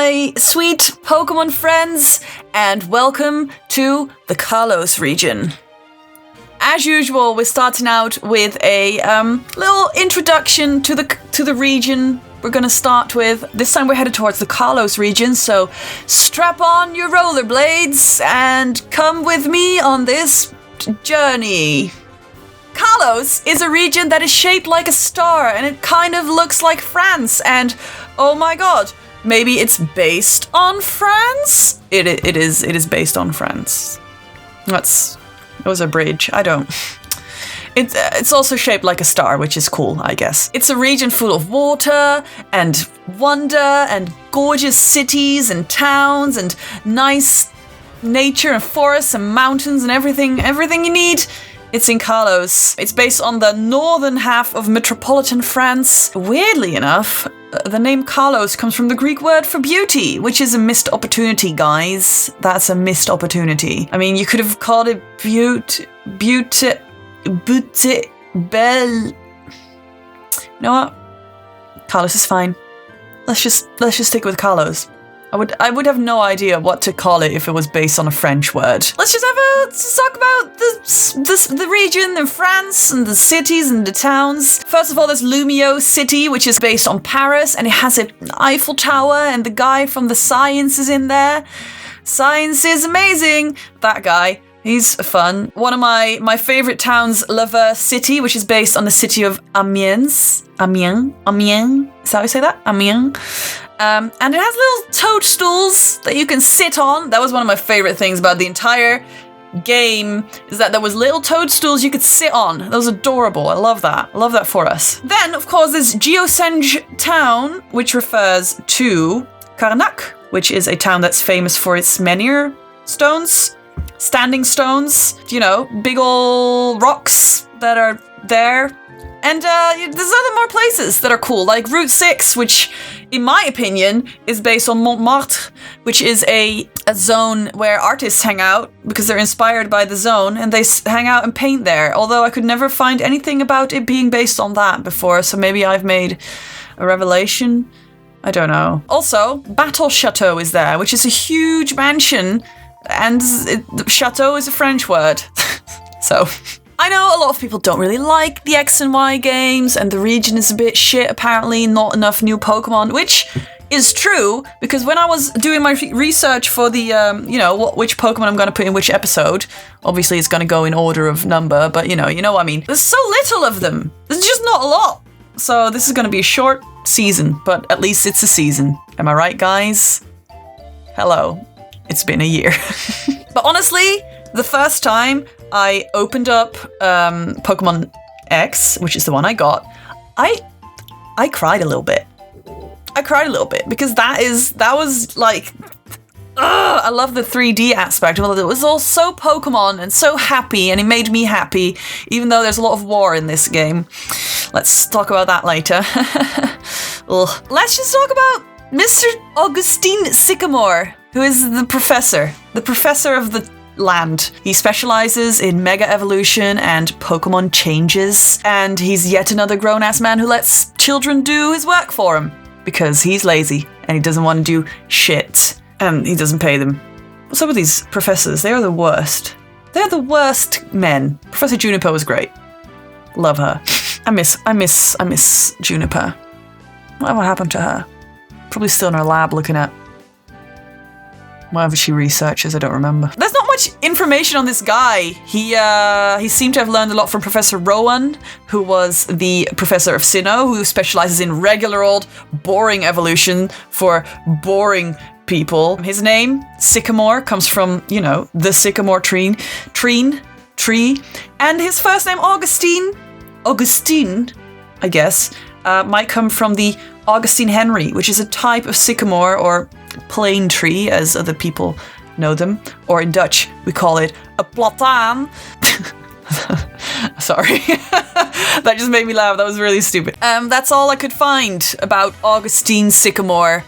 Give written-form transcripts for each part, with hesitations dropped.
my sweet Pokemon friends, and welcome to the Kalos region. As usual, we're starting out with a little introduction to the region we're going to start with. This time we're headed towards the Kalos region, so strap on your rollerblades and come with me on this journey. Kalos is a region that is shaped like a star, and it kind of looks like France, and oh my god, maybe it's based on France? It is based on France. It was a bridge, I don't... It's also shaped like a star, which is cool, I guess. It's a region full of water and wonder and gorgeous cities and towns and nice nature and forests and mountains and everything you need. It's in Kalos. It's based on the northern half of metropolitan France. Weirdly enough, the name Kalos comes from the Greek word for beauty, which is a missed opportunity, guys. That's a missed opportunity. I mean, you could have called it belle. You know what? Kalos is fine. Let's just stick with Kalos. I would have no idea what to call it if it was based on a French word. Let's talk about the region in France and the cities and the towns. First of all, there's Lumio City, which is based on Paris, and it has an Eiffel Tower, and the guy from the science is in there. Science is amazing. That guy. He's fun. One of my favorite towns, Laver City, which is based on the city of Amiens. Amiens? Is that how you say that? Amiens. And it has little toadstools that you can sit on. That was one of my favorite things about the entire game, is that there was little toadstools you could sit on. That was adorable. I love that. I love that for us. Then, of course, there's Geosenge Town, which refers to Carnac, which is a town that's famous for its menhir stones. Standing stones, you know, big ol' rocks that are there. And there's other more places that are cool, like Route 6, which, in my opinion, is based on Montmartre, which is a zone where artists hang out because they're inspired by the zone, and they hang out and paint there. Although I could never find anything about it being based on that before, so maybe I've made a revelation. I don't know. Also, Battle Chateau is there, which is a huge mansion. And chateau is a French word. So, I know a lot of people don't really like the X and Y games, and the region is a bit shit, apparently, not enough new Pokemon, which is true, because when I was doing my research for the, which Pokemon I'm going to put in which episode, obviously it's going to go in order of number, but you know what I mean. There's so little of them. There's just not a lot. So this is going to be a short season, but at least it's a season. Am I right, guys? Hello. It's been a year. But honestly, the first time I opened up Pokemon X, which is the one I got, I cried a little bit. I cried a little bit because that was like, I love the 3D aspect. Well, it was all so Pokemon and so happy, and it made me happy, even though there's a lot of war in this game. Let's talk about that later. Let's just talk about Mr. Augustine Sycamore, who is the professor of the land. He specializes in Mega Evolution and Pokemon changes, and he's yet another grown-ass man who lets children do his work for him, because he's lazy, and he doesn't want to do shit, and he doesn't pay them. Some of these professors, they are the worst. They're the worst men. Professor Juniper was great. Love her. I miss Juniper. Whatever happened to her? Probably still in her lab looking at whatever she researches, I don't remember. There's not much information on this guy. He seemed to have learned a lot from Professor Rowan, who was the professor of Sinnoh, who specializes in regular old boring evolution for boring people. His name, Sycamore, comes from, the sycamore tree. And his first name, Augustine, I guess, might come from the Augustine Henry, which is a type of sycamore or plane tree, as other people know them, or in Dutch we call it a plataan. Sorry. That just made me laugh. That was really stupid. That's all I could find about Augustine Sycamore.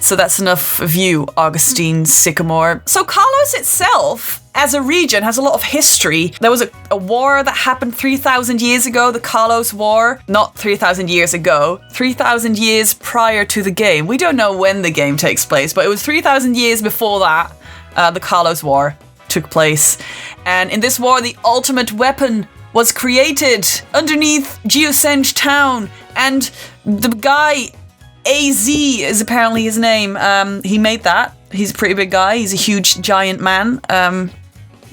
So that's enough of you, Augustine Sycamore. So Kalos itself, as a region, has a lot of history. There was a war that happened 3,000 years ago, the Kalos War. Not 3,000 years ago, 3,000 years prior to the game. We don't know when the game takes place, but it was 3,000 years before that, the Kalos War took place. And in this war, the ultimate weapon was created underneath Geosenge Town. And the guy, AZ is apparently his name. He made that. He's a pretty big guy. He's a huge giant man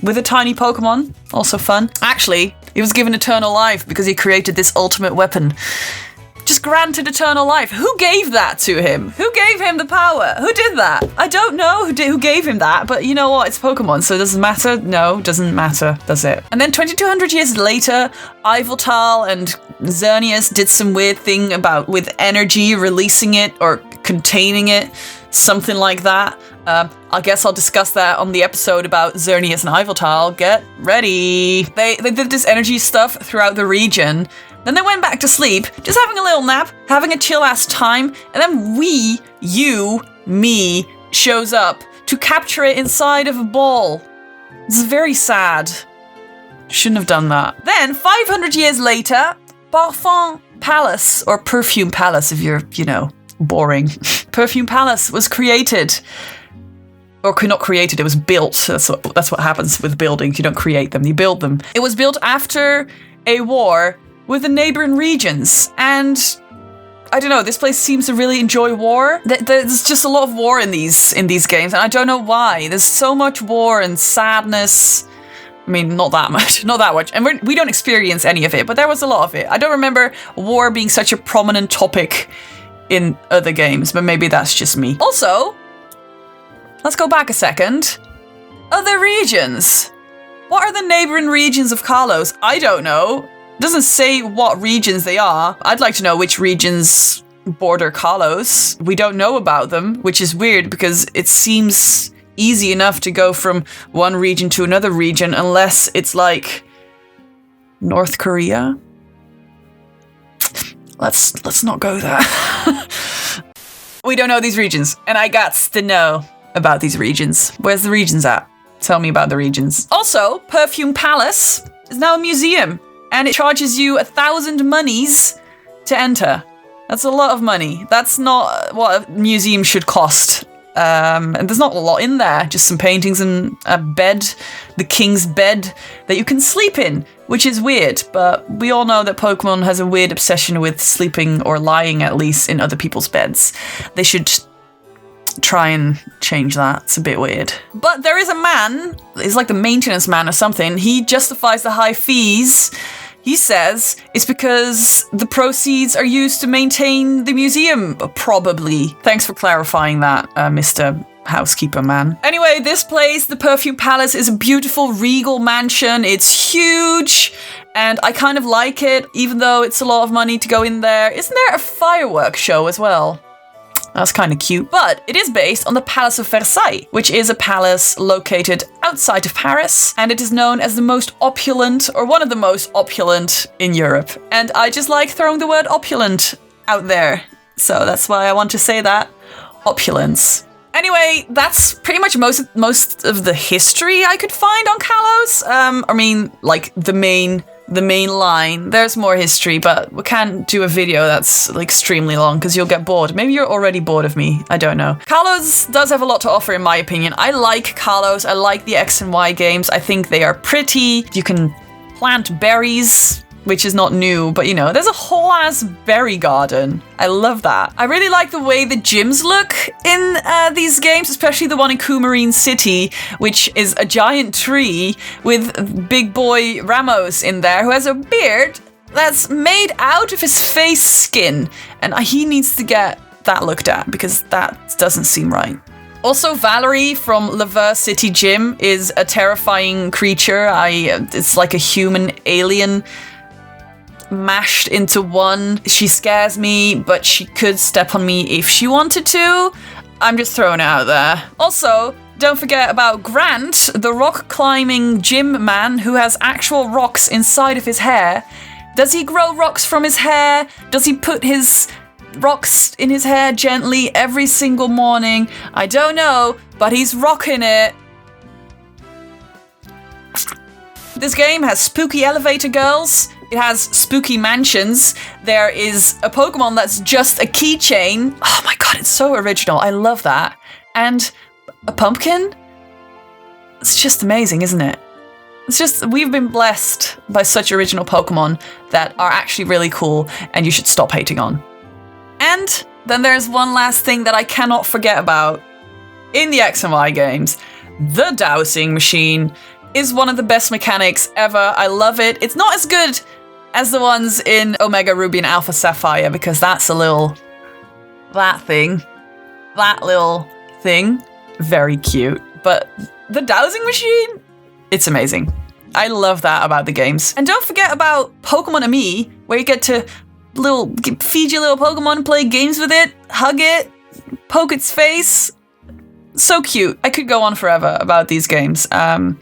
with a tiny Pokemon. Also fun. Actually, he was given eternal life because he created this ultimate weapon. Just granted eternal life. Who gave that to him? Who gave him the power? Who did that? I don't know who gave him that, but you know what? It's Pokemon, so does it matter? No, doesn't matter, does it? And then 2,200 years later, Eiffel Tower and Xerneas did some weird thing with energy, releasing it or containing it, something like that. I guess I'll discuss that on the episode about Xerneas and Eiffel Tower. Get ready. They did this energy stuff throughout the region. Then they went back to sleep, just having a little nap, having a chill-ass time, and then me, shows up to capture it inside of a ball. This is very sad. Shouldn't have done that. Then, 500 years later, Perfume Palace, or Perfume Palace if you're, boring. Perfume Palace was created. Or not created, it was built. That's what happens with buildings. You don't create them, you build them. It was built after a war with the neighboring regions, and I don't know, this place seems to really enjoy war. There's just a lot of war in these games, and I don't know why. There's so much war and sadness. I mean, not that much, and we don't experience any of it, but there was a lot of it. I don't remember war being such a prominent topic in other games, but maybe that's just me. Also, let's go back a second. Other regions. What are the neighboring regions of Kalos? I don't know. It doesn't say what regions they are. I'd like to know which regions border Kalos. We don't know about them, which is weird because it seems easy enough to go from one region to another region unless it's like North Korea. Let's not go there. We don't know these regions, and I got to know about these regions. Where's the regions at? Tell me about the regions. Also, Perfume Palace is now a museum. And it charges you 1,000 monies to enter. That's a lot of money. That's not what a museum should cost. And there's not a lot in there. Just some paintings and a bed, the king's bed, that you can sleep in, which is weird. But we all know that Pokemon has a weird obsession with sleeping, or lying at least, in other people's beds. They should try and change that. It's a bit weird. But there is a man, he's like the maintenance man or something. He justifies the high fees. He says it's because the proceeds are used to maintain the museum, probably. Thanks for clarifying that, Mr. Housekeeper man. Anyway, this place, the Perfume Palace, is a beautiful regal mansion. It's huge, and I kind of like it, even though it's a lot of money to go in there. Isn't there a fireworks show as well? That's kind of cute. But it is based on the Palace of Versailles, which is a palace located outside of Paris, and it is known as the most opulent, or one of the most opulent in Europe. And I just like throwing the word opulent out there. So that's why I want to say that. Opulence. Anyway, that's pretty much most of the history I could find on Kalos. I mean, like the main line. There's more history, but we can't do a video that's like extremely long because you'll get bored. Maybe you're already bored of me. I don't know. Kalos does have a lot to offer in my opinion. I like Kalos. I like the X and Y games. I think they are pretty. You can plant berries, which is not new, but there's a whole ass berry garden. I love that. I really like the way the gyms look in these games, especially the one in Coumarine City, which is a giant tree with big boy Ramos in there, who has a beard that's made out of his face skin. And he needs to get that looked at because that doesn't seem right. Also, Valerie from Lever City Gym is a terrifying creature. It's like a human alien mashed into one. She scares me, but she could step on me if she wanted to. I'm just throwing it out there. Also, don't forget about Grant, the rock climbing gym man who has actual rocks inside of his hair. Does he grow rocks from his hair? Does he put his rocks in his hair gently every single morning. I don't know, but he's rocking it. This game has spooky elevator girls. It has spooky mansions. There is a Pokemon that's just a keychain. Oh my god, it's so original. I love that. And a pumpkin? It's just amazing, isn't it? It's just, we've been blessed by such original Pokemon that are actually really cool and you should stop hating on. And then there's one last thing that I cannot forget about. In the X and Y games, the dowsing machine is one of the best mechanics ever. I love it. It's not as good as the ones in Omega Ruby and Alpha Sapphire because that's a little... that little thing, very cute. But the dowsing machine? It's amazing. I love that about the games. And don't forget about Pokemon and Me, where you get to feed your little Pokemon, play games with it, hug it, poke its face. So cute. I could go on forever about these games. I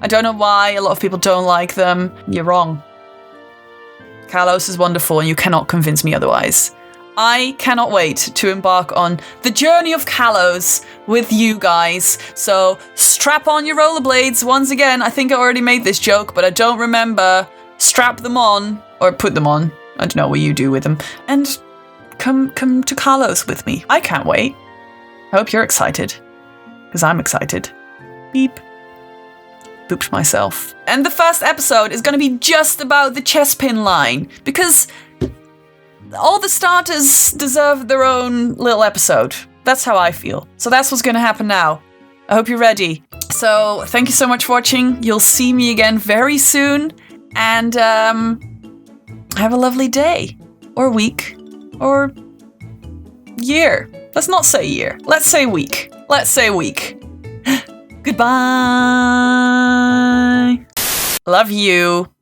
don't know why a lot of people don't like them. You're wrong. Kalos is wonderful and you cannot convince me otherwise. I cannot wait to embark on the journey of Kalos with you guys. So strap on your rollerblades. Once again, I think I already made this joke, but I don't remember. Strap them on, or put them on. I don't know what you do with them. And come to Kalos with me. I can't wait. I hope you're excited. Because I'm excited. Beep. Booped myself. And the first episode is going to be just about the Chespin line. Because... all the starters deserve their own little episode. That's how I feel. So that's what's going to happen now. I hope you're ready. So thank you so much for watching. You'll see me again very soon. And have a lovely day. Or week. Or year. Let's not say year. Let's say week. Let's say week. Goodbye. Love you.